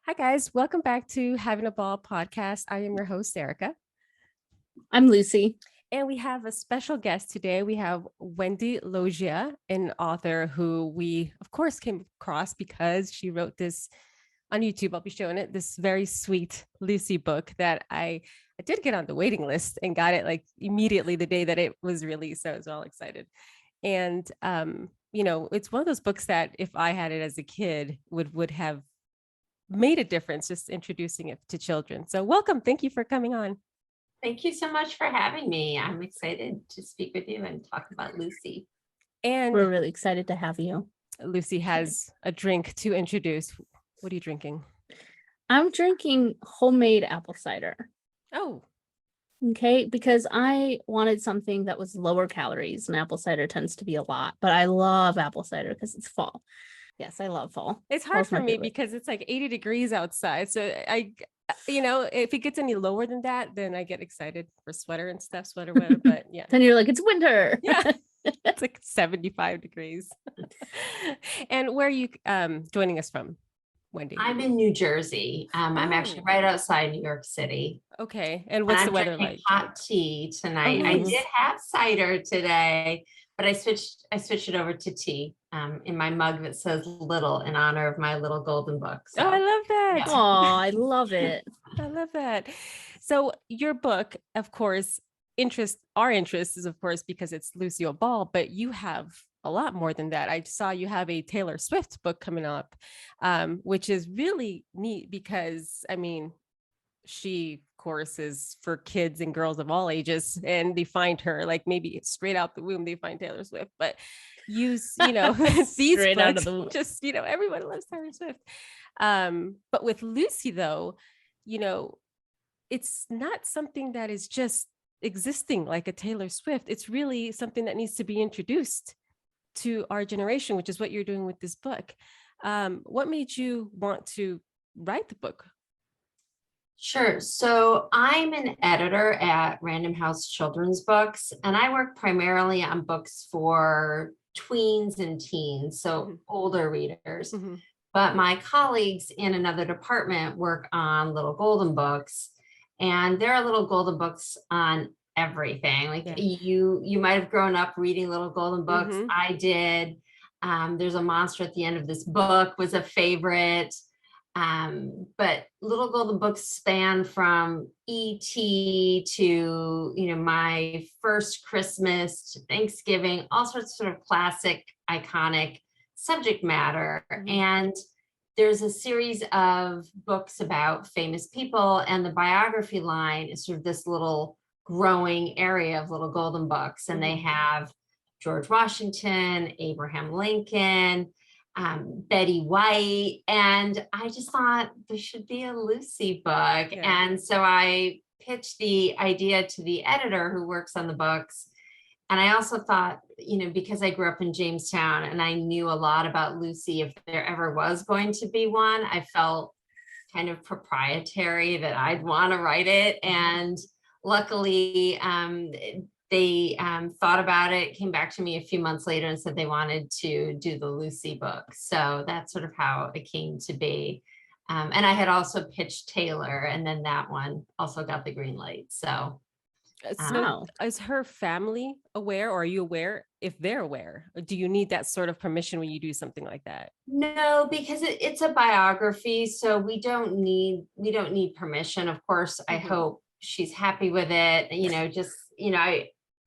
Hi, guys. Welcome back to Having a Ball podcast. I am your host, Erica. I'm Lucy. And we have a special guest today. We have Wendy Loggia, an author who we, of course, came across because she wrote this on YouTube. I'll be showing it, this very sweet Lucy book that I did get on the waiting list and got it like immediately the day that it was released. So I was all excited. And, it's one of those books that if I had it as a kid would have made a difference just introducing it to children. So welcome. Thank you for coming on. Thank you so much for having me. I'm excited to speak with you and talk about Lucy. And we're really excited to have you. Lucy has a drink to introduce. What are you drinking? I'm drinking homemade apple cider. Oh. Okay, because I wanted something that was lower calories, and apple cider tends to be a lot, but I love apple cider because it's fall. Yes, I love fall. It's hard for me because it's like 80 degrees outside. So if it gets any lower than that, then I get excited for sweater weather. But yeah. Then you're like, it's winter. Yeah. It's like 75 degrees. And where are you joining us from, Wendy? I'm in New Jersey. I'm actually right outside New York City. Okay. And what's the weather like? Hot tea tonight. I did have cider today, but I switched it over to tea in my mug that says "little" in honor of my little golden book. So, I love that. Yeah. Oh, I love it. I love that. So your book, of course, our interest is, of course, because it's Lucille Ball, but you have a lot more than that. I saw you have a Taylor Swift book coming up, which is really neat because, she, of course, is for kids and girls of all ages, and they find her like maybe straight out the womb, they find Taylor Swift, but these straight books, out of the womb. Just, everyone loves Taylor Swift. But with Lucy, though, it's not something that is just existing like a Taylor Swift. It's really something that needs to be introduced to our generation, which is what you're doing with this book. What made you want to write the book? Sure. So I'm an editor at Random House Children's Books, and I work primarily on books for tweens and teens, so older readers. Mm-hmm. But my colleagues in another department work on little golden books, and there are little golden books on everything. Like you might have grown up reading little golden books. Mm-hmm. I did. There's a monster at the end of this book was a favorite. But little golden books span from E.T. to, my first Christmas, to Thanksgiving, all sorts of sort of classic, iconic subject matter. Mm-hmm. And there's a series of books about famous people, and the biography line is sort of this little growing area of little golden books. And they have George Washington, Abraham Lincoln, Betty White, and I just thought there should be a Lucy book. Yeah. And so I pitched the idea to the editor who works on the books. And I also thought, because I grew up in Jamestown and I knew a lot about Lucy, if there ever was going to be one, I felt kind of proprietary that I'd want to write it. And luckily, they thought about it, came back to me a few months later and said they wanted to do the Lucy book. So that's sort of how it came to be. And I had also pitched Taylor, and then that one also got the green light. So is her family aware, or are you aware if they're aware? Or do you need that sort of permission when you do something like that? No, because it's a biography. So we don't need permission. Of course, I hope she's happy with it.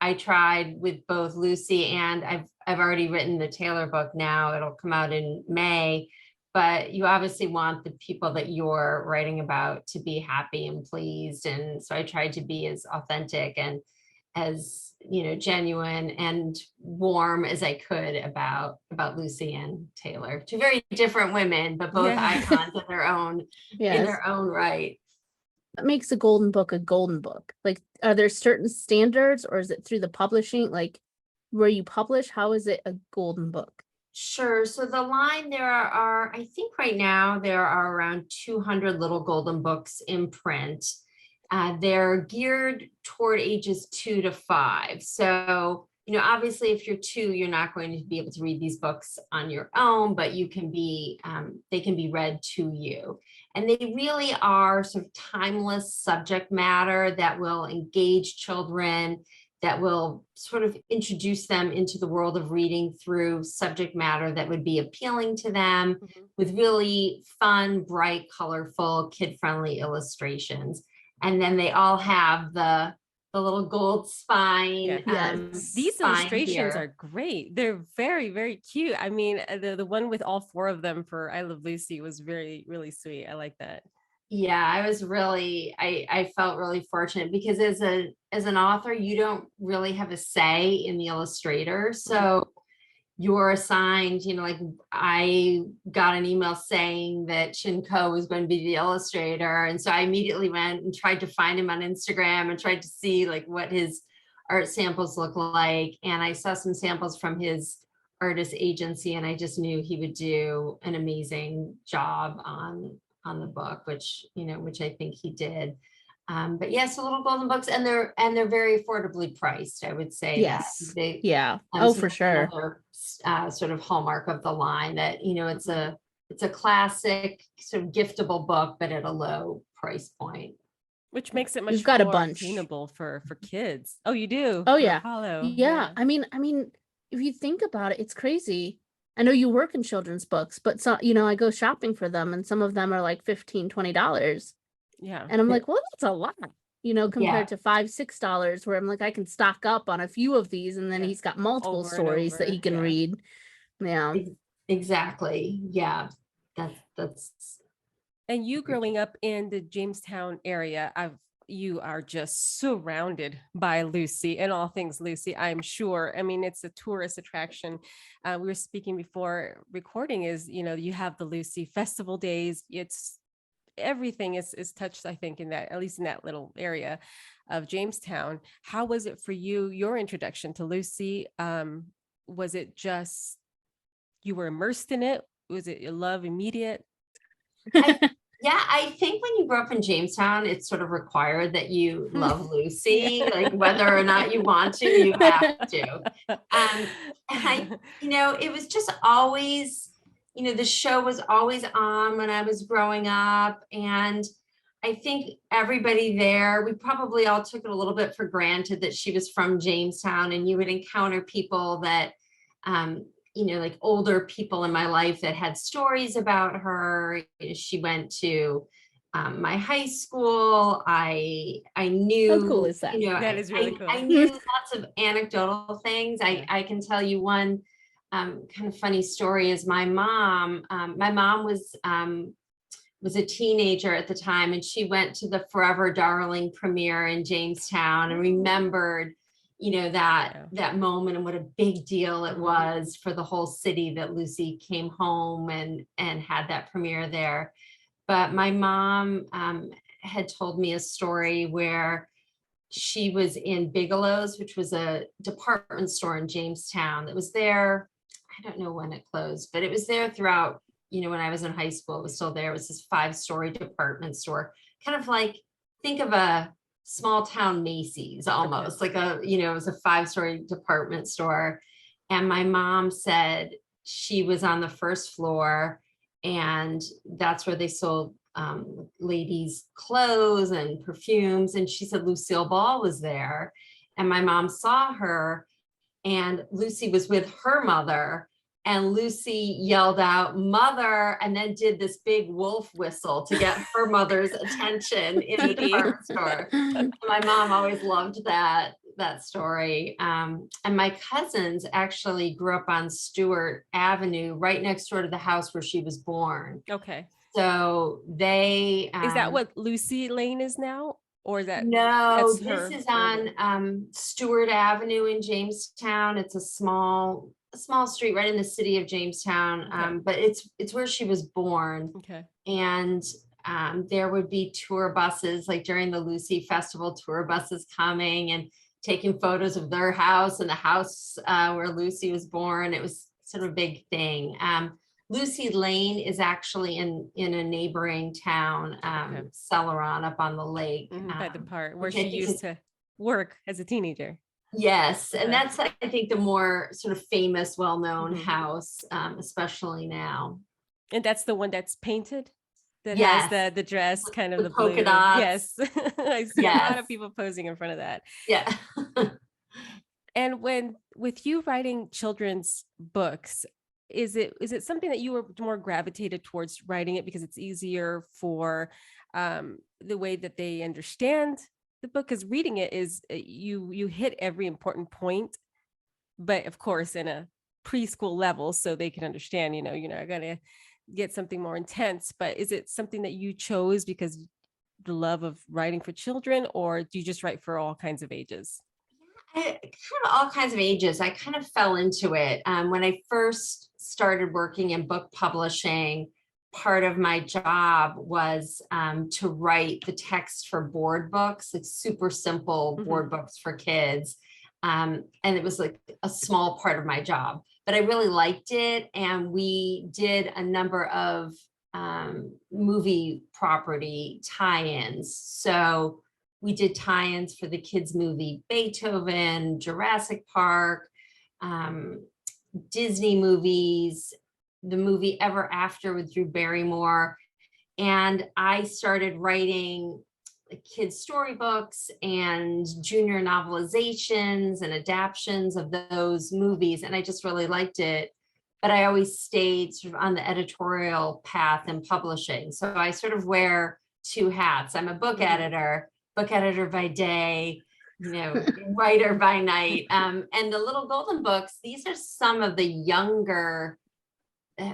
I tried with both Lucy, and I've already written the Taylor book now. It'll come out in May, but you obviously want the people that you're writing about to be happy and pleased. And so I tried to be as authentic and as, genuine and warm as I could about Lucy and Taylor. Two very different women, but both icons in their own right. What makes a golden book a golden book? Like, are there certain standards, or is it through the publishing, like where you publish? How is it a golden book? Sure. So the line, there are, I think right now there are around 200 little golden books in print. They're geared toward ages 2 to 5. So obviously if you're 2, you're not going to be able to read these books on your own, but you can be, they can be read to you. And they really are sort of timeless subject matter that will engage children, that will sort of introduce them into the world of reading through subject matter that would be appealing to them, with really fun, bright, colorful, kid-friendly illustrations. And then they all have the little gold spine. Yes. These spine illustrations here. are great. They're very, very cute. I mean, the one with all 4 of them for I Love Lucy was very, really sweet. I like that. Yeah, I felt really fortunate because as an author, you don't really have a say in the illustrator. So you're assigned, like I got an email saying that Shinko was going to be the illustrator. And so I immediately went and tried to find him on Instagram and tried to see like what his art samples look like. And I saw some samples from his artist agency, and I just knew he would do an amazing job on the book, which I think he did. But yes, little golden books, and they're very affordably priced. I would say Yes. that they, Yeah. so For that's sure. another, sort of hallmark of the line, that it's a classic sort of giftable book, but at a low price point. Which makes it We've much got a more bunch. attainable for kids. Oh, you do? Oh For yeah. Apollo. Yeah. I mean, if you think about it, it's crazy. I know you work in children's books, but so, I go shopping for them and some of them are like $15, $20. Yeah. And I'm like, well, that's a lot, compared Yeah. to $5, $6, where I'm like, I can stock up on a few of these, and then Yeah. he's got multiple Over and stories that he over, can yeah. read. Yeah. Exactly. Yeah. That's And you growing up in the Jamestown area, you are just surrounded by Lucy and all things Lucy, I'm sure. I mean, it's a tourist attraction. We were speaking before recording you have the Lucy Festival days. It's everything is touched, I think, in that, at least in that little area of Jamestown. How was it for you, your introduction to Lucy? Was it just, you were immersed in it? Was it your love immediate? Yeah, I think when you grow up in Jamestown, it's sort of required that you love Lucy, like whether or not you want to, you have to. It was just always, the show was always on when I was growing up. And I think everybody there, we probably all took it a little bit for granted that she was from Jamestown, and you would encounter people that, like older people in my life that had stories about her. She went to my high school. I knew. How cool is that? That is really cool. I knew lots of anecdotal things. Yeah. I can tell you one kind of funny story is my mom. My mom was a teenager at the time, and she went to the Forever Darling premiere in Jamestown and remembered that moment and what a big deal it was for the whole city that Lucy came home and had that premiere there. But my mom had told me a story where she was in Bigelow's, which was a department store in Jamestown that was there. I don't know when it closed, but it was there throughout, when I was in high school. It was still there. It was this 5-story department store, kind of like, think of a small town Macy's almost, like it was a 5-story department store. And my mom said she was on the first floor, and that's where they sold ladies' clothes and perfumes. And she said Lucille Ball was there. And my mom saw her, and Lucy was with her mother. And Lucy yelled out, "Mother," and then did this big wolf whistle to get her mother's attention in the department store. My mom always loved that story. And my cousins actually grew up on Stewart Avenue, right next door to the house where she was born. Okay. So they is that what Lucy Lane is now? Or is that no, that's this her is on Stewart Avenue in Jamestown. It's a small street right in the city of Jamestown. Okay. But it's where she was born. Okay. And there would be tour buses, like during the Lucy Festival, tour buses coming and taking photos of their house and the house where Lucy was born. It was sort of a big thing. Lucy Lane is actually in a neighboring town, Celeron, up on the lake. By the part where which I she think used to work as a teenager. Yes, and But- that's, I think, the more sort of famous, well-known Mhm. house, especially now. And that's the one that's painted, that has Yes, the dress, kind of the the polka blue. dots. Yes, I see a lot Yes. of people posing in front of that. Yeah. And when with you writing children's books, is it something that you were more gravitated towards writing it because it's easier for the way that they understand the book? Because reading it is you hit every important point, but of course in a preschool level, so they can understand. You're not gonna get something more intense. But is it something that you chose because the love of writing for children, or do you just write for all kinds of ages? Kind of all kinds of ages. I kind of fell into it. When I first started working in book publishing, part of my job was to write the text for board books, like super simple board books for kids. And it was like a small part of my job, but I really liked it. And we did a number of movie property tie-ins. So we did tie-ins for the kids' movie Beethoven, Jurassic Park, Disney movies, the movie Ever After with Drew Barrymore. And I started writing kids' storybooks and junior novelizations and adaptions of those movies. And I just really liked it. But I always stayed sort of on the editorial path in publishing. So I sort of wear two hats. I'm a book editor by day, writer by night. And the little golden books, these are some of the younger,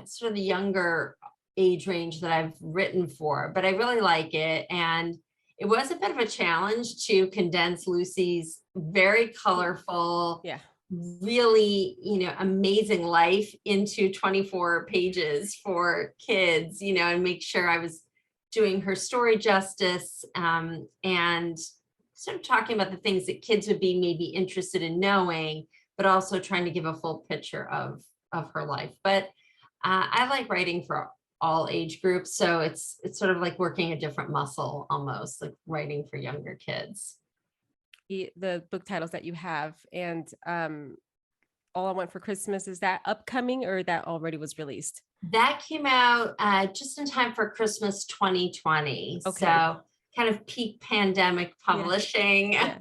sort of the younger age range that I've written for, but I really like it. And it was a bit of a challenge to condense Lucy's very colorful, really, amazing life into 24 pages for kids, and make sure I was doing her story justice, and sort of talking about the things that kids would be maybe interested in knowing, but also trying to give a full picture of her life. But I like writing for all age groups, so it's sort of like working a different muscle, almost like writing for younger kids. The book titles that you have, and All I Want for Christmas, is that upcoming or that already was released? That came out just in time for Christmas 2020. Okay. So kind of peak pandemic publishing. Yeah.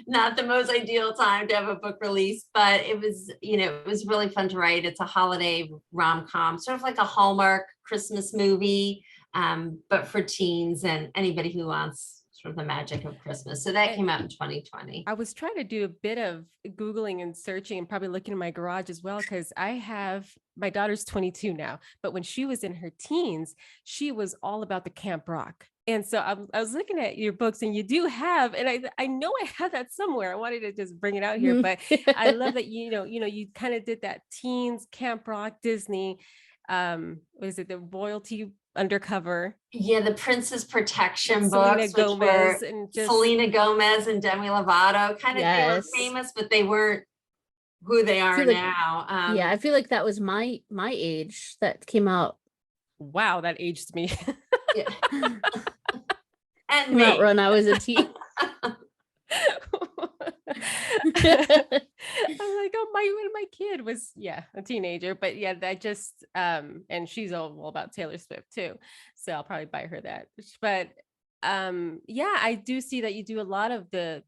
Not the most ideal time to have a book release, but it was, it was really fun to write. It's a holiday rom-com, sort of like a Hallmark Christmas movie, but for teens and anybody who wants sort of the magic of Christmas. So that came out in 2020. I was trying to do a bit of Googling and searching and probably looking in my garage as well, because my daughter's 22 now, but when she was in her teens, she was all about the Camp Rock. And so I was looking at your books, and you do have, and I know I have that somewhere. I wanted to just bring it out here, but I love that, you kind of did that teens, Camp Rock, Disney, what is it, the royalty undercover. Yeah, the Princess Protection Selena books, Gomez, and just Selena Gomez and Demi Lovato. Kind of, they were famous, but they weren't who they are now. I feel like that was my age that came out. Wow, that aged me. Yeah. And came out when I was a teen. I'm like, oh, my kid was a teenager, but that just and she's all about Taylor Swift too, so I'll probably buy her that. But I do see that you do a lot of the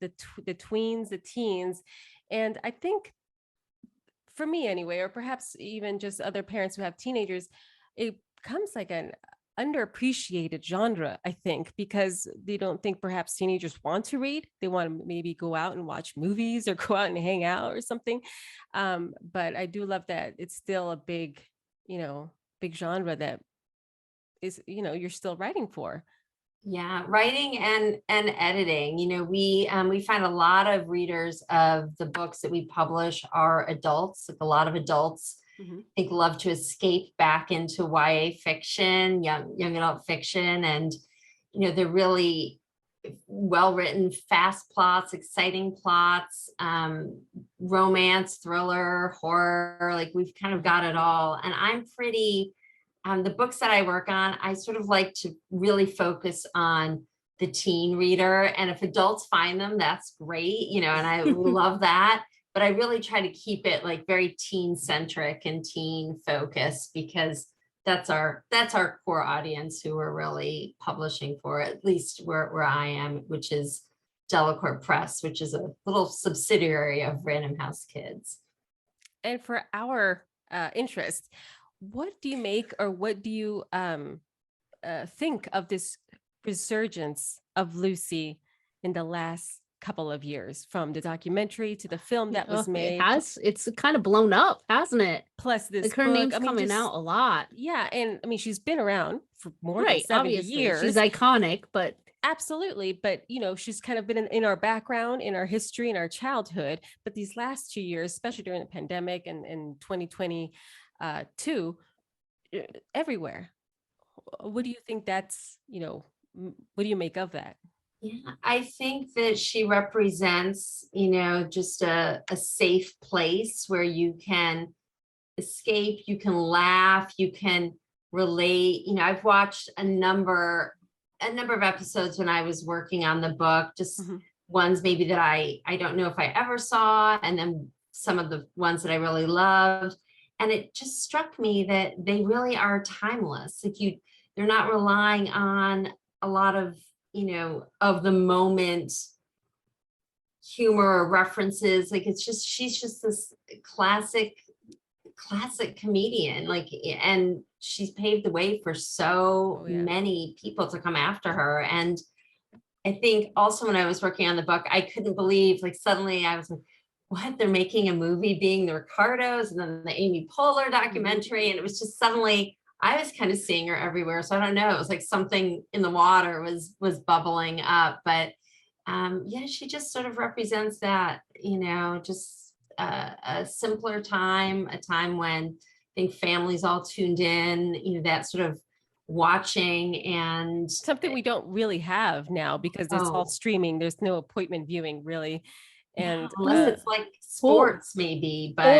tweens, the teens, and I think for me anyway, or perhaps even just other parents who have teenagers, it becomes like an underappreciated genre, I think, because they don't think perhaps teenagers want to read. They want to maybe go out and watch movies or go out and hang out or something. But I do love that it's still a big genre that is, you're still writing for. Yeah, writing and editing. We find a lot of readers of the books that we publish are adults. Like a lot of adults, I think, love to escape back into YA fiction, young adult fiction, and they're really well written, fast plots, exciting plots, romance, thriller, horror. Like we've kind of got it all. And I'm pretty. The books that I work on, I sort of like to really focus on the teen reader. And if adults find them, that's great, and I love that. But I really try to keep it like very teen centric and teen focused, because that's our core audience who we're really publishing for, at least where I am, which is Delacour Press, which is a little subsidiary of Random House Kids. And for our interest, what do you make, or what do you think of this resurgence of Lucy in the last couple of years, from the documentary to the film that was made? It's kind of blown up, hasn't it? Plus this like her book, name's coming out a lot. Yeah, and I mean, she's been around for more Right, than 70 obviously years. she's iconic, but absolutely, but she's kind of been in our background, in our history, in our childhood. But these last 2 years, especially during the pandemic and in 2022, everywhere. What do you think that's, what do you make of that? Yeah, I think that she represents, just a safe place where you can escape, you can laugh, you can relate. I've watched a number of episodes when I was working on the book, just ones maybe that I don't know if I ever saw, and then some of the ones that I really loved. And it just struck me that they really are timeless. They're not relying on a lot of, of the moment humor or references. Like she's just this classic comedian, and she's paved the way for so many people to come after her. And I think also when I was working on the book, I couldn't believe, suddenly I was like, what, they're making a movie being the Ricardos, and then the Amy Poehler documentary. And it was just suddenly, I was kind of seeing her everywhere. So I don't know, it was like something in the water was bubbling up. But she just sort of represents that, just a simpler time, a time when I think families all tuned in, that sort of watching, and something we don't really have now because it's all streaming. There's no appointment viewing really. And unless it's like sports maybe, but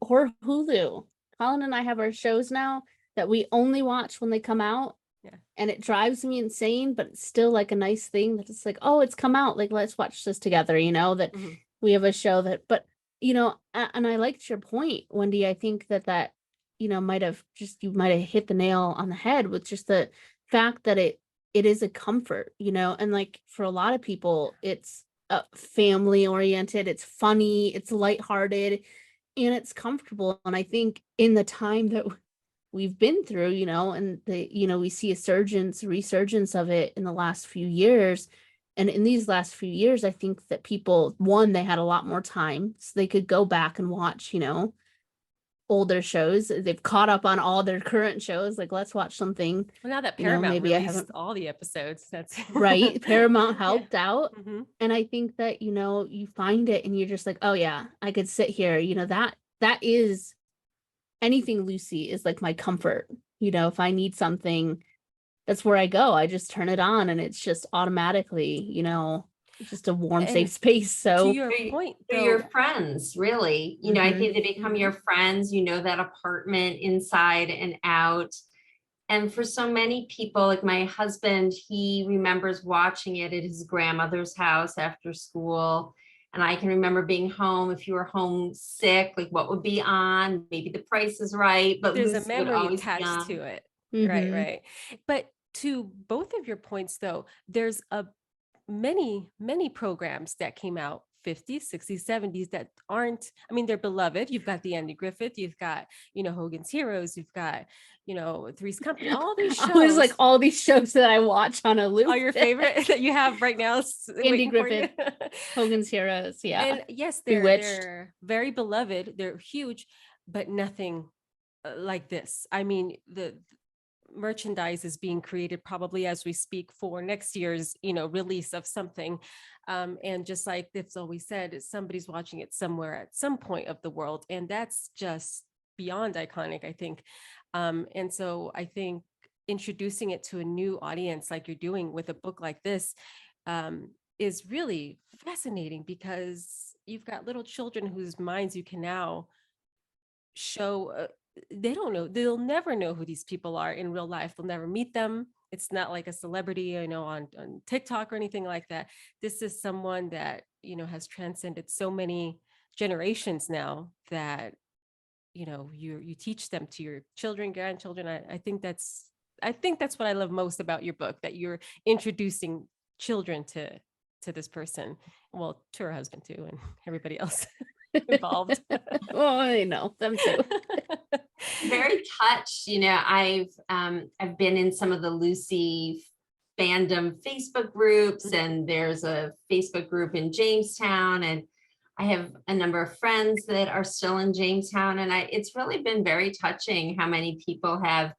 or Hulu. Colin and I have our shows now that we only watch when they come out. Yeah. And it drives me insane, but it's still like a nice thing that it's like, oh, it's come out, like let's watch this together, that we have a show that, but and I liked your point, Wendy. I think that you might have hit the nail on the head with just the fact that it is a comfort, and like for a lot of people it's family oriented, it's funny, it's lighthearted, and it's comfortable. And I think in the time that we've been through, and we see a resurgence of it in the last few years. And in these last few years, I think that people, one, they had a lot more time, so they could go back and watch, older shows. They've caught up on all their current shows. Like, let's watch something. Well, now that Paramount maybe released I haven't all the episodes, that's right. Paramount helped out. And I think that, you find it and you're just like, oh yeah, I could sit here, that is anything Lucy is like my comfort. If I need something, that's where I go. I just turn it on and it's just automatically, just a warm, safe space. So to your point, they're your friends, really. I think they become your friends, that apartment inside and out. And for so many people, like my husband, he remembers watching it at his grandmother's house after school. And I can remember being home. If you were home sick, like what would be on? Maybe The Price is Right, but there's Lucy a memory attached to it. Right. But to both of your points, though, there's many programs that came out 50s, 60s, 70s that aren't, I mean, they're beloved. You've got the Andy Griffith, you've got, Hogan's Heroes, you've got, Three's Company, all these shows. I was like, all these shows that I watch on a loop. Are your favorite that you have right now? Andy Griffith, Hogan's Heroes. Yeah. And yes, they're very beloved. They're huge, but nothing like this. I mean, the merchandise is being created probably as we speak for next year's, release of something. And just like it's always said, somebody's watching it somewhere at some point of the world. And that's just beyond iconic, I think. And so I think introducing it to a new audience like you're doing with a book like this is really fascinating, because you've got little children whose minds you can now show. They don't know, they'll never know who these people are in real life. They'll never meet them. it's not like a celebrity, on TikTok or anything like that. This is someone that, has transcended so many generations now that, you teach them to your children, grandchildren. I think that's what I love most about your book, that you're introducing children to this person, well, to her husband too, and everybody else involved. Oh, I know them too. Very touched. I've been in some of the Lucy fandom Facebook groups, and there's a Facebook group in Jamestown, and I have a number of friends that are still in Jamestown, and it's really been very touching how many people have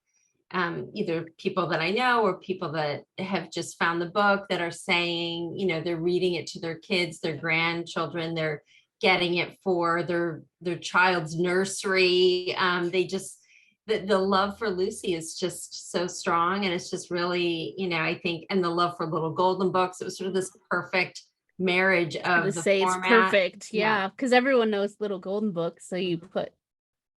either people that I know or people that have just found the book that are saying, they're reading it to their kids, their grandchildren, they're getting it for their child's nursery. They just, the love for Lucy is just so strong, and it's just really, I think, and the love for little golden books, it was sort of this perfect marriage of To the say it's format. perfect. Yeah, because everyone knows Little Golden Book, so you put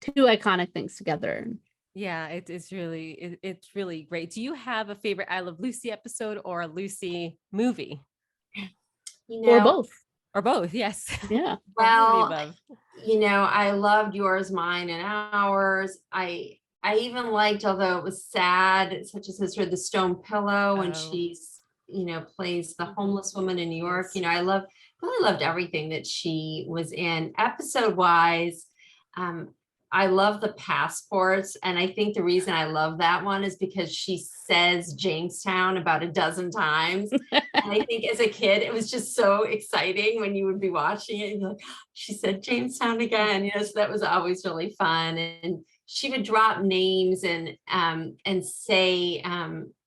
two iconic things together. Yeah, it's really great. Do you have a favorite I Love Lucy episode or a Lucy movie? Or both. Or both, yes. Yeah. Well, I loved Yours, Mine, and Ours. I even liked, although it was sad, such as his The Stone Pillow, when she's, plays the homeless woman in New York. Yes. I really loved everything that she was in. Episode wise, I love the passports. And I think the reason I love that one is because she says Jamestown about a dozen times. And I think as a kid, it was just so exciting when you would be watching it. And you're like, she said Jamestown again. So that was always really fun. And she would drop names and say,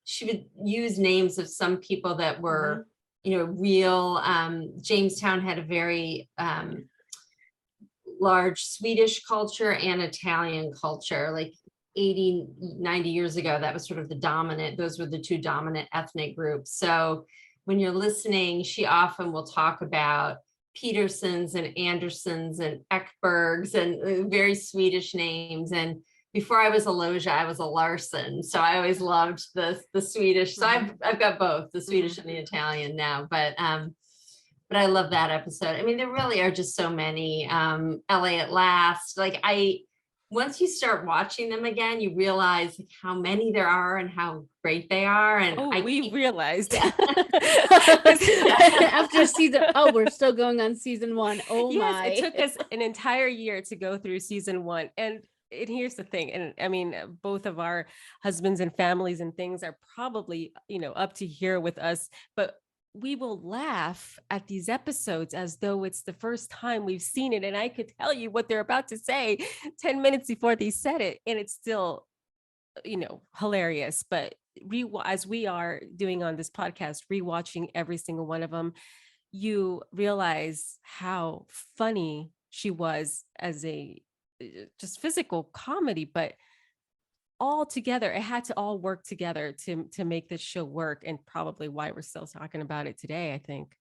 she would use names of some people that were, real. Jamestown had a very large Swedish culture and Italian culture, like 80, 90 years ago. That was sort of those were the two dominant ethnic groups. So when you're listening, she often will talk about Petersons and Andersons and Ekbergs and very Swedish names. And before I was a Loggia, I was a Larson. So I always loved the Swedish. So I've got both the Swedish and the Italian now, but I love that episode. I mean, there really are just so many. LA at Last. Once you start watching them again, you realize how many there are and how great they are. And we realized after season. Oh, we're still going on season 1. Oh yes, my! It took us an entire year to go through season 1, and here's the thing. And I mean, both of our husbands and families and things are probably up to here with us, but we will laugh at these episodes as though it's the first time we've seen it. And I could tell you what they're about to say 10 minutes before they said it. And it's still, hilarious. But as we are doing on this podcast, rewatching every single one of them, you realize how funny she was as a just physical comedy, but all together, it had to all work together to make this show work, and probably why we're still talking about it today, I think.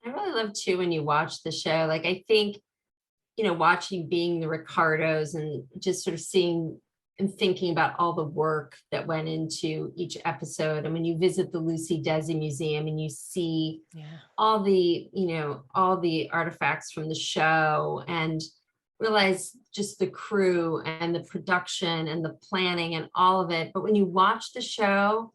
I really love too when you watch the show. Like, I think, watching Being the Ricardos and just sort of seeing and thinking about all the work that went into each episode. And when you visit the Lucy Desi Museum and you see all the artifacts from the show, and realize just the crew and the production and the planning and all of it. But when you watch the show,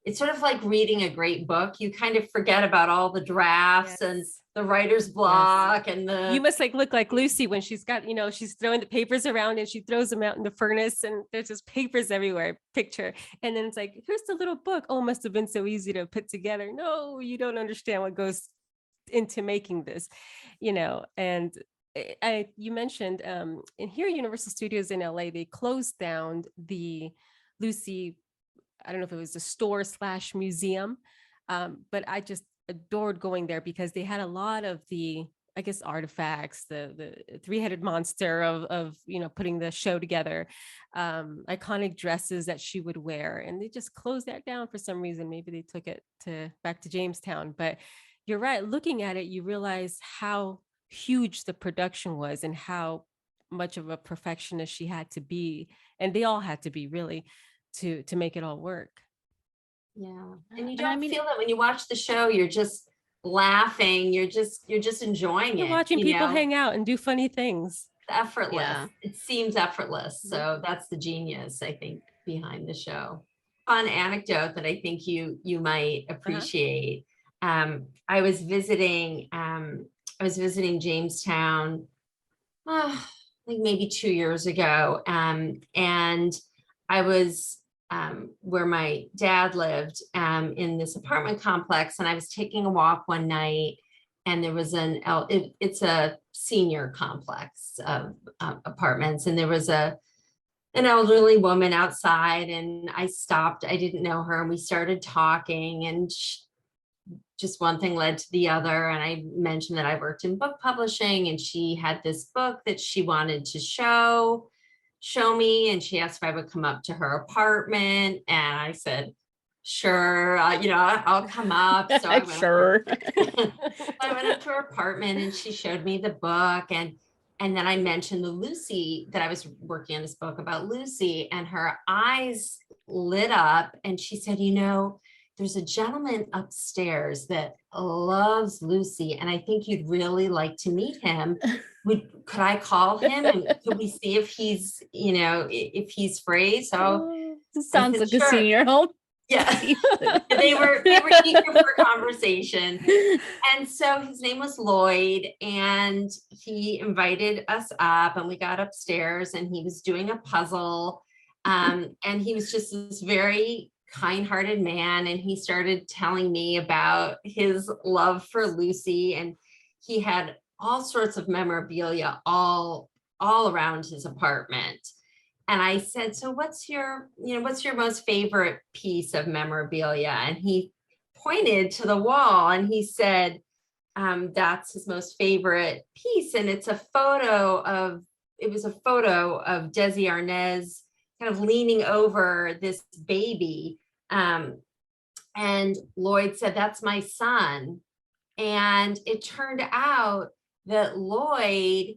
it's sort of like reading a great book. You kind of forget about all the drafts and the writer's block and you must look like Lucy when she's got, she's throwing the papers around and she throws them out in the furnace and there's just papers everywhere, picture. And then it's like, here's the little book. Oh, must have been so easy to put together. No, you don't understand what goes into making this, and you mentioned in here, Universal Studios in LA, they closed down the Lucy, I don't know if it was a store/museum, but I just adored going there because they had a lot of the, I guess, artifacts, the three-headed monster of putting the show together, iconic dresses that she would wear, and they just closed that down for some reason. Maybe they took it back to Jamestown, but you're right. Looking at it, you realize how huge the production was and how much of a perfectionist she had to be, and they all had to be really to make it all work. Yeah. And you And I don't mean, feel that when you watch the show, you're just laughing, you're just enjoying You're it, watching people hang out and do funny things. effortless. Yeah. It seems effortless. So that's the genius, I think, behind the show. Fun anecdote that I think you might appreciate. I was visiting Jamestown, like maybe 2 years ago. And I was where my dad lived in this apartment complex, and I was taking a walk one night, and there was it's a senior complex of apartments, and there was an elderly woman outside, and I stopped. I didn't know her, and we started talking, and just one thing led to the other. And I mentioned that I worked in book publishing, and she had this book that she wanted to show me. And she asked if I would come up to her apartment. And I said, sure, I'll come up. So I went sure. I went up to her apartment, and she showed me the book. And then I mentioned that I was working on this book about Lucy, and her eyes lit up, and she said, there's a gentleman upstairs that loves Lucy, and I think you'd really like to meet him. Could I call him, and could we see if he's, if he's free? So This sounds like sure. a senior home. Yeah. they were eager for conversation. And so his name was Lloyd, and he invited us up, and we got upstairs, and he was doing a puzzle. And he was just this very kind-hearted man, and he started telling me about his love for Lucy, and he had all sorts of memorabilia all around his apartment. And I said, so what's your most favorite piece of memorabilia? And he pointed to the wall, and he said, that's his most favorite piece. And it's a photo of Desi Arnaz kind of leaning over this baby. And Lloyd said, that's my son. And it turned out that Lloyd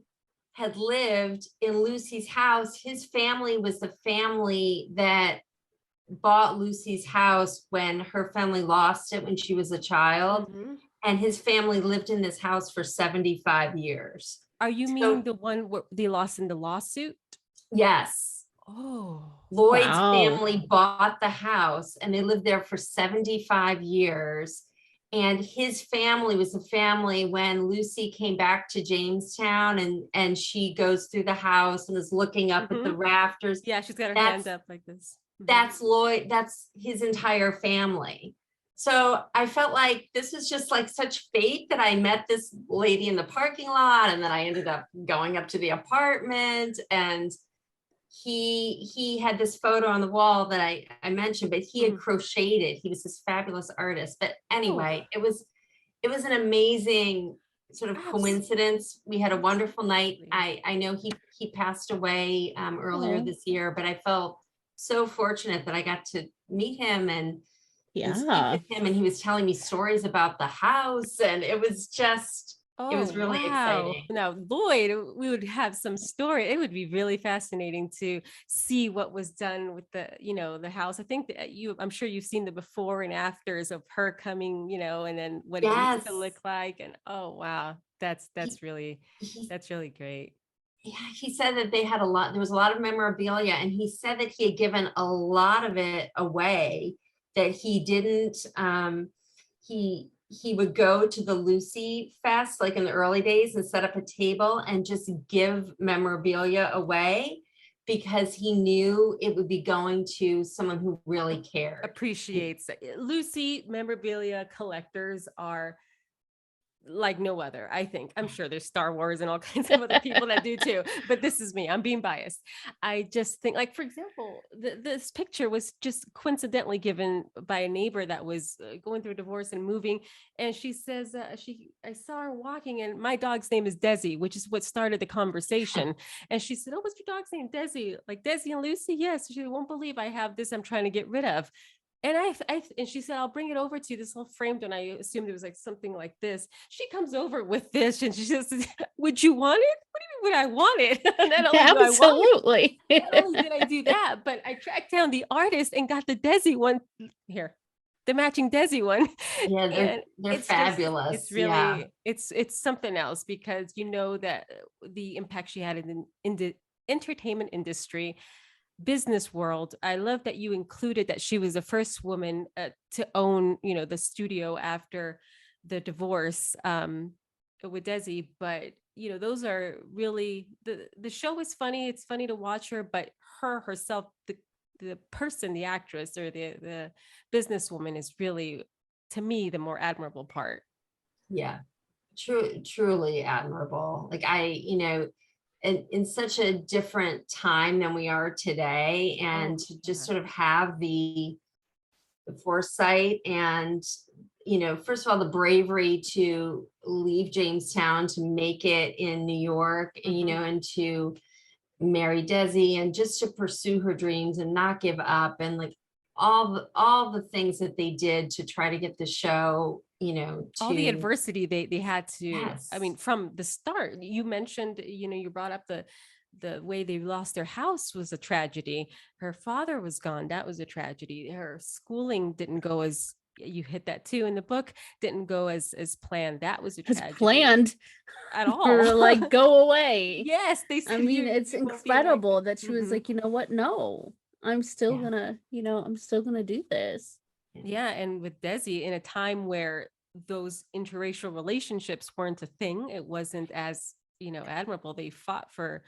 had lived in Lucy's house. His family was the family that bought Lucy's house when her family lost it when she was a child. Mm-hmm. And his family lived in this house for 75 years. Are you meaning the one where they lost in the lawsuit? Yes. Oh, Lloyd's family bought the house, and they lived there for 75 years. And his family was the family when Lucy came back to Jamestown, and she goes through the house and is looking up at the rafters. Yeah, she's got her hand up like this. That's Lloyd. That's his entire family. So I felt like this was just like such fate that I met this lady in the parking lot, and then I ended up going up to the apartment, and he had this photo on the wall that I mentioned, but he had crocheted. He was this fabulous artist. But anyway, it was an amazing sort of coincidence. We had a wonderful night. I know he passed away earlier this year, but I felt so fortunate that I got to meet him and speak with him, and he was telling me stories about the house, and it was just it was really exciting. Now, Lloyd, we would have some story. It would be really fascinating to see what was done with the house. I think that I'm sure you've seen the before and afters of her coming, and then what it used to look like. And oh, wow, that's really great. Yeah, he said that there was a lot of memorabilia, and he said that he had given a lot of it away, that he didn't, he would go to the Lucy Fest, like in the early days, and set up a table and just give memorabilia away, because he knew it would be going to someone who really cared. Appreciates it. Lucy memorabilia collectors are like no other, I think. I'm sure there's Star Wars and all kinds of other people that do too, but this is me. I'm being biased. I just think, like, for example, this picture was just coincidentally given by a neighbor that was going through a divorce and moving. And she says, I saw her walking, and my dog's name is Desi, which is what started the conversation. And she said, oh, what's your dog's name? Desi, like Desi and Lucy? Yes. She won't believe I have this I'm trying to get rid of. And and she said, I'll bring it over to you, this little framed, and I assumed it was like something like this. She comes over with this, and she says, would you want it? What do you mean, would I want it? Absolutely. Not only did I do that, but I tracked down the artist and got the Desi one. Here, the matching Desi one. Yeah, And they're it's just, fabulous. it's really, it's something else, because you know that the impact she had in the entertainment industry, business world. I love that you included that she was the first woman to own, you know, the studio after the divorce with Desi. But you know, those are really, the show is funny. It's funny to watch her, but her herself, the person, the actress, or the businesswoman is really, to me, the more admirable part. Yeah, truly admirable. Like in such a different time than we are today, and to just sort of have the foresight and, first of all, the bravery to leave Jamestown to make it in New York, and to marry Desi, and just to pursue her dreams and not give up, and like all the things that they did to try to get the show, all the to adversity they had to, yes. I mean, from the start. You mentioned, you brought up the way they lost their house was a tragedy. Her father was gone. That was a tragedy. Her schooling didn't go as, you hit that too in the book, didn't go as planned. That was a As tragedy. planned At all. for like go away. Yes, they said. I mean, it's you won't be elected. incredible that she was like, you know what? No, I'm still Yeah. gonna, I'm still gonna do this. Yeah, and with Desi, in a time where those interracial relationships weren't a thing, it wasn't as, admirable. They fought for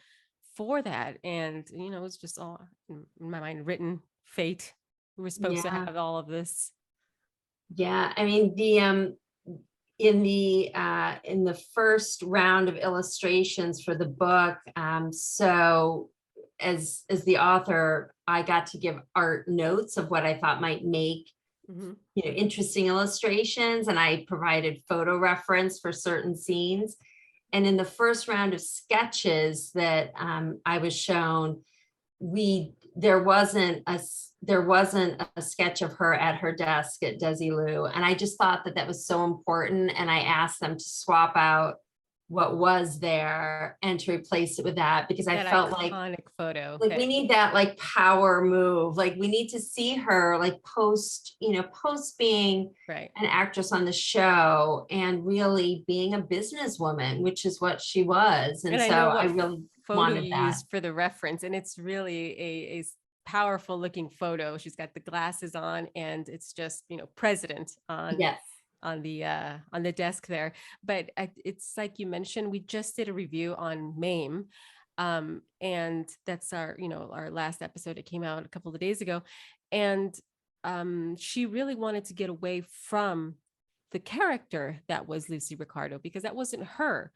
that, and it was just all, in my mind, written fate. We were supposed to have all of this. Yeah, I mean, in the first round of illustrations for the book, so as the author, I got to give art notes of what I thought might make interesting illustrations, and I provided photo reference for certain scenes. And in the first round of sketches that I was shown, there wasn't a sketch of her at her desk at Desilu, and I just thought that was so important, and I asked them to swap out what was there and to replace it with that, because I felt like iconic photo, like we need that like power move, like we need to see her like post being right, an actress on the show and really being a businesswoman, which is what she was. And so I really wanted that used for the reference, and it's really a powerful looking photo. She's got the glasses on, and it's just, president on the desk there. But it's like you mentioned, we just did a review on MAME, and that's our last episode. It came out a couple of days ago, and she really wanted to get away from the character that was Lucy Ricardo, because that wasn't her.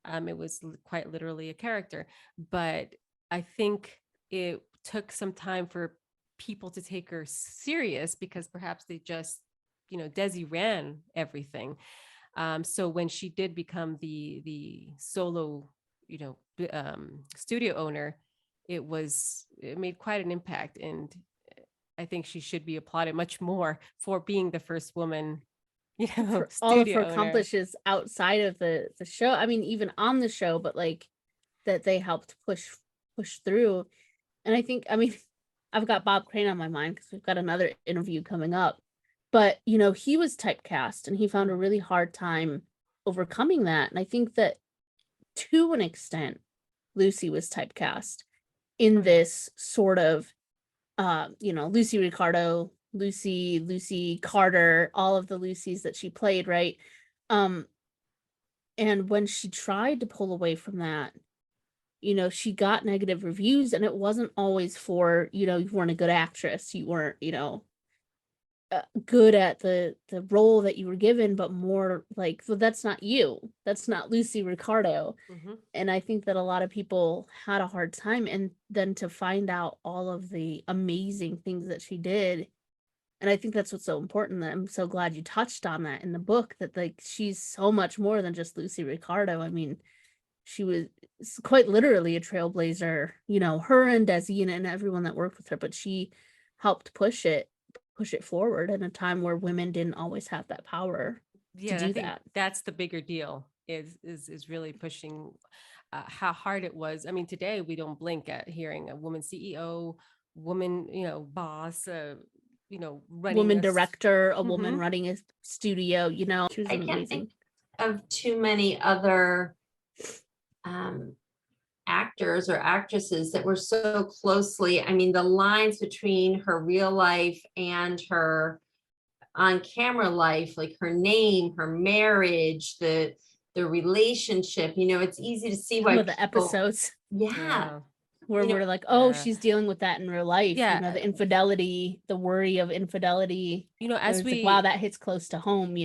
It was quite literally a character, but I think it took some time for people to take her serious, because perhaps they just, Desi ran everything. So when she did become the solo, studio owner, it made quite an impact. And I think she should be applauded much more for being the first woman, for all of her owner. accomplishes outside of the show. I mean, even on the show, but like that they helped push through. And I think, I mean, I've got Bob Crane on my mind because we've got another interview coming up. But, he was typecast, and he found a really hard time overcoming that. And I think that to an extent, Lucy was typecast in this sort of, Lucy Ricardo, Lucy Carter, all of the Lucys that she played, right? And when she tried to pull away from that, she got negative reviews, and it wasn't always for, you weren't a good actress, you weren't, good at the role that you were given, but more like, well, that's not you, that's not Lucy Ricardo. And I think that a lot of people had a hard time, and then to find out all of the amazing things that she did. And I think that's what's so important, that I'm so glad you touched on that in the book, that like she's so much more than just Lucy Ricardo. I mean, she was quite literally a trailblazer, her and Desi and everyone that worked with her, but she helped push it forward in a time where women didn't always have that power to do that. That's the bigger deal, is really pushing how hard it was. I mean, today we don't blink at hearing a woman CEO, woman, boss, running woman a director, a woman Mhm. running a studio, she was I can't amazing. think of too many other actors or actresses that were so closely, I mean, the lines between her real life and her on camera life, like her name, her marriage, the relationship, it's easy to see Some why of the people, episodes yeah, where you know, we're like, oh, Yeah. she's dealing with that in real life. Yeah. The infidelity, the worry of infidelity. As It's we like, wow, that hits close to home,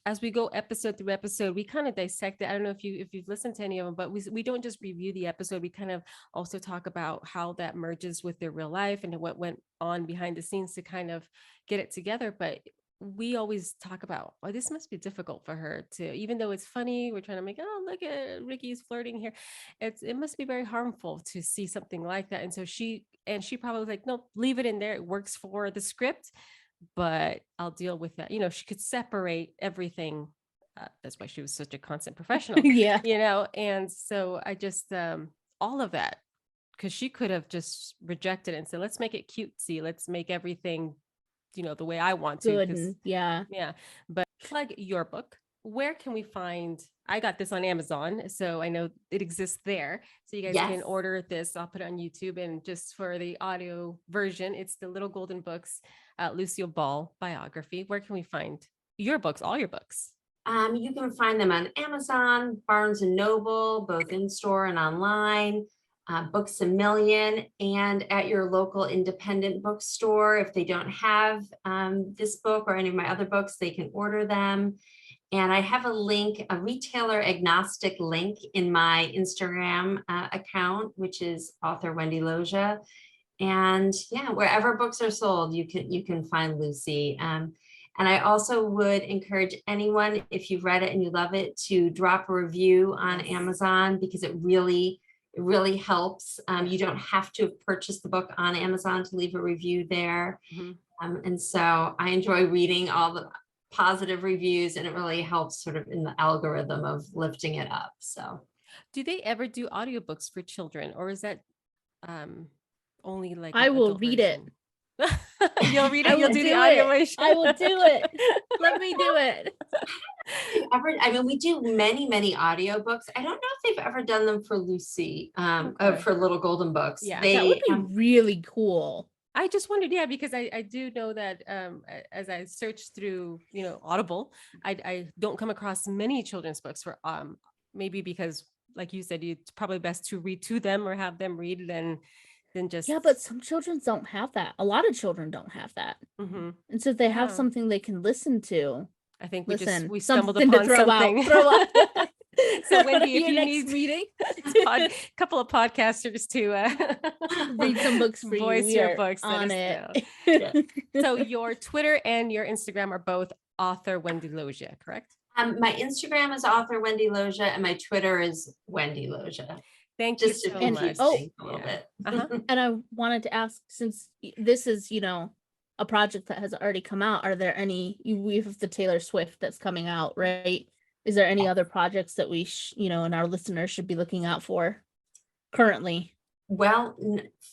as we go episode through episode, we kind of dissect it. I don't know if you've listened to any of them, but we don't just review the episode. We kind of also talk about how that merges with their real life and what went on behind the scenes to kind of get it together. But we always talk about, oh, this must be difficult for her to, even though it's funny, we're trying to make, oh, look at Ricky's flirting here. It must be very harmful to see something like that. And so she probably was like, no, leave it in there. It works for the script, but I'll deal with that. She could separate everything. That's why she was such a constant professional, Yeah. And so I just, all of that, because she could have just rejected it and said, let's make it cutesy. Let's make everything, the way I want to. Good. Yeah. But like your book, where can we find? I got this on Amazon, so I know it exists there. So you guys can Yes. order this. I'll put it on YouTube. And just for the audio version, it's the Little Golden Books, Lucille Ball biography. Where can we find your books, all your books? You can find them on Amazon, Barnes and Noble, both in store and online, Books a Million, and at your local independent bookstore. If they don't have this book or any of my other books, they can order them. And I have a link, a retailer agnostic link in my Instagram account, which is author Wendy Loggia. And yeah, wherever books are sold, you can find Lucy. And I also would encourage anyone, if you've read it and you love it, to drop a review on Amazon, because it really helps. You don't have to have purchased the book on Amazon to leave a review there. Mm-hmm. And so I enjoy reading all the positive reviews, and it really helps sort of in the algorithm of lifting it up. So do they ever do audiobooks for children, or is that only like I will read version? You'll read it. I You'll will do the do audio it. version. I will do it. Let me do it. I mean, we do many audiobooks. I don't know if they've ever done them for Lucy, Okay. for Little Golden Books. Yeah, That would be really cool. I just wondered, yeah, because I do know that as I search through, Audible, I don't come across many children's books for maybe because, like you said, it's probably best to read to them or have them read than just. Yeah, but some children don't have that. A lot of children don't have that. Mm-hmm. And so they have Yeah. something they can listen to. I think we stumbled something upon to throw something. Out. Throw out. So Wendy, if Your you next need meeting, a couple of podcasters to read some books for voice you. your books, on it. So your Twitter and your Instagram are both author Wendy Loggia, correct? My Instagram is author Wendy Loggia, and my Twitter is Wendy Loggia. Thank Just you to so confuse much. things a little bit. And I wanted to ask, since this is, a project that has already come out, are there any, we have the Taylor Swift that's coming out, right? Is there any other projects that we, and our listeners should be looking out for currently? Well,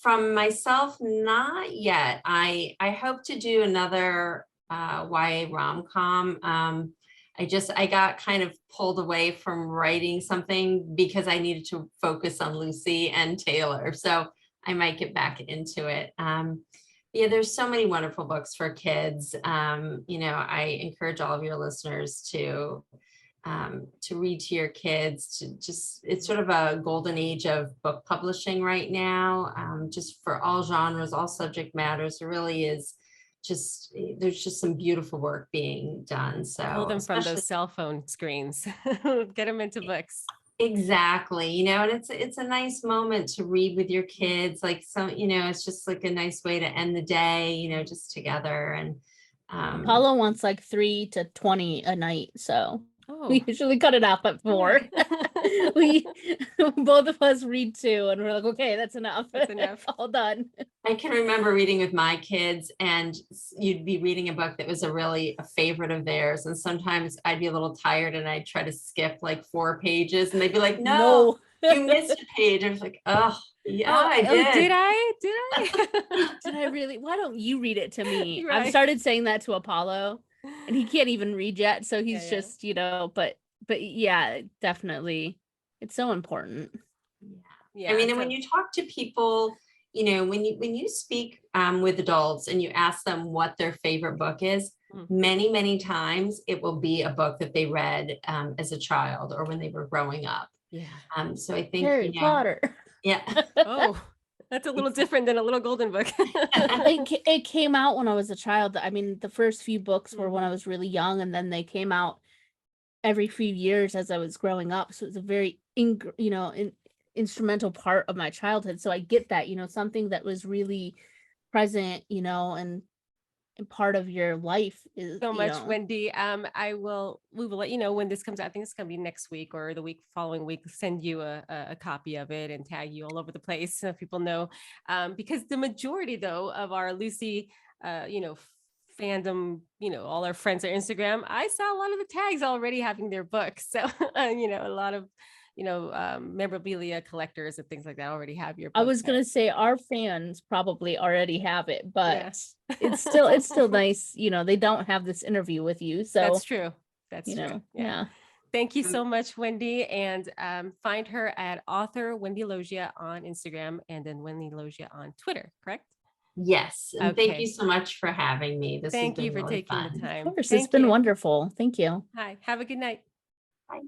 from myself, not yet. I hope to do another YA rom-com. I got kind of pulled away from writing something because I needed to focus on Lucy and Taylor. So I might get back into it. Yeah, there's so many wonderful books for kids. I encourage all of your listeners to read to your kids. It's sort of a golden age of book publishing right now, just for all genres, all subject matters. There really is there's just some beautiful work being done. So pull them from those cell phone screens, get them into books. Exactly. And it's a nice moment to read with your kids. Like, so, it's just like a nice way to end the day, just together. And Apollo wants like 3 to 20 a night. So Oh. we usually cut it off at 4. We both of us read 2 and we're like, okay, that's enough. That's enough. All done. I can remember reading with my kids, and you'd be reading a book that was a favorite of theirs. And sometimes I'd be a little tired and I'd try to skip like 4 pages, and they'd be like, no. You missed a page. I was like, oh, yeah, Oh, I did. did I? Did I? Did I really? Why don't you read it to me? I've Right. started saying that to Apollo, and he can't even read yet. So he's Yeah. just, but yeah, definitely. It's so important. Yeah. I mean, and so- when you talk to people, when you speak with adults and you ask them what their favorite book is, many, many times it will be a book that they read as a child or when they were growing up. Yeah. So I think Harry Potter. Yeah. Oh, that's a little different than a little golden book. It came out when I was a child. I mean, the first few books were when I was really young, and then they came out every few years as I was growing up. So it's a very instrumental part of my childhood. So I get that, something that was really present, and part of your life is So much, Wendy. We will let you know when this comes out. I think it's gonna be next week or the week following week. Send you a copy of it and tag you all over the place so people know. Because the majority though of our Lucy fandom, all our friends on Instagram, I saw a lot of the tags already having their books. So a lot of memorabilia collectors and things like that already have your book. I was gonna say our fans probably already have it, but yes. it's still nice, they don't have this interview with you. So that's true. That's true. Yeah. Thank you so much, Wendy. And find her at author Wendy Loggia on Instagram and then Wendy Loggia on Twitter, correct? Yes. And thank Okay. you so much for having me. This has Thank been you for really taking fun. the time. Of course, Thank it's been you. wonderful. Thank you. Hi, have a good night. Bye.